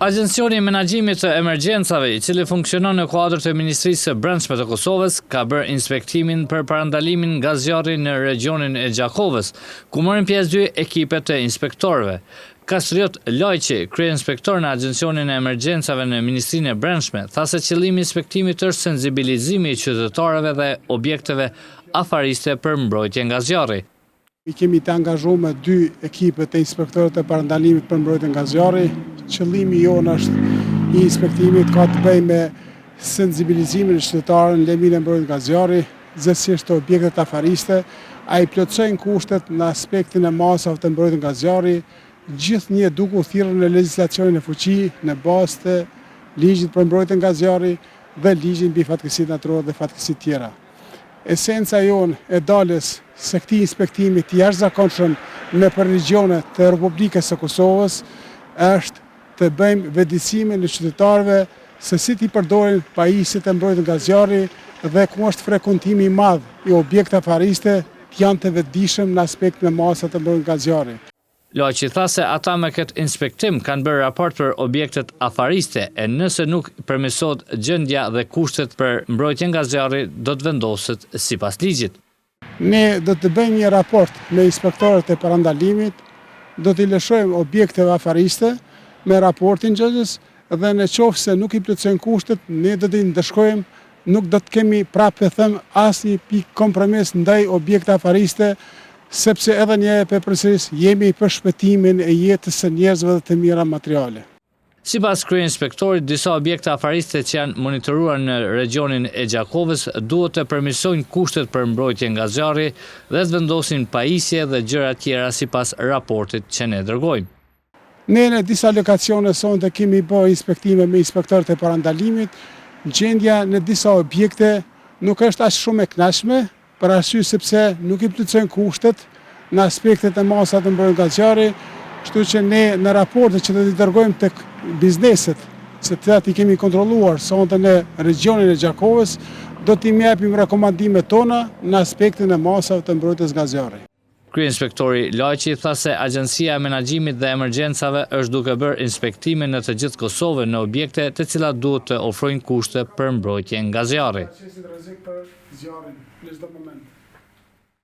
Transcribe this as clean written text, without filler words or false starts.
Agjencioni i Menaxhimit të Emergjencave, i cili funksionon në kuadër të Ministrisë së Brendshme të Kosovës, ka bërë inspektimin për parandalimin nga zjarri në regionin e Gjakovës, ku morën pjesë 2 ekipe të inspektorëve. Kastriot Lojqi, kryeinspektor në Agjencionin e Emergjencave në Ministrinë e Brendshme, tha se qëllimi i inspektimit është sensibilizimi i qytetarëve dhe objekteve afariste për mbrojtje nga zjarri. I kemi të angazhuar me 2 ekipe të inspektorët e parandalimit për mbrojtje nga zjarri. Qëllimi jonë është i inspektimit ka të bëjë me sensibilizimin e qytetarëve në lehtësinë e mbrojtjes nga zjarri, zësisht të objektet afariste, ai plotësojnë kushtet në aspektin e masave të mbrojtjes nga zjarri, gjithnjë duke u thirrur në legjislacionin e fuqi në bazë të ligjit për mbrojtjen nga zjarri dhe ligjit mbi fatkeqësitë natyrore dhe fatkeqësitë tjera. Esenca jonë e dalës së këtij inspektimi të jashtëzakonshëm nëpër regionet të Republikës së Kosovës është të bëjmë vetëdijsimin e qytetarëve se si t'i përdorin pajisjet e mbrojtjes nga zjarri dhe ku është frekuentimi i madh i objekteve afariste të janë të vetëdijshëm në aspektin e masave të mbrojtjes nga zjarri. Lojqi tha se ata me këtë inspektim kanë bërë raport për objektet afariste e nëse nuk përmirësohet gjendja dhe kushtet për mbrojtjen nga zjarri do të vendoset sipas ligjit. Ne do të bëjmë një raport me inspektorët e parandalimit, do t'i lëshojmë objekteve afariste me raportin xhënës dhe në qoftë se nuk i plotësojnë kushtet, ne do t'i ndëshkojmë, nuk do të kemi prapë them asnjë pikë kompromis ndaj objekteve afariste, sepse edhe një për përsëris jemi për shpëtimin e jetës së njerëzve dhe të mira materiale. Sipas kryeinspektorit, disa objekte afariste që janë monitoruar në regionin e Gjakovës duhet të përmirësojnë kushtet për mbrojtje nga zjarri dhe të vendosin pajisje dhe gjëra tjera sipas raportit që ne dërgojmë. Ne në disa lokacione sonte kemi bërë inspektime me inspektorët e parandalimit, gjendja në disa objekte nuk është as shumë e kënaqshme, për arsye sepse nuk i plotësojnë kushtet në aspektet e masave të mbrojtjes nga zjarri, kështu që ne në raportet që do t'i dërgojmë tek bizneset, se të cilat i kemi kontrolluar sonte në regionin e Gjakovës, do t'i japim rekomandimet tona në aspektin e masave të mbrojtjes nga zjarri. Kryeinspektori Lajqi tha se Agjencia e Menaxhimit dhe Emergjencave është duke bërë inspektime në të gjithë Kosovën në objekte të cilat duhet të ofrojnë kushte për mbrojtje nga zjarri.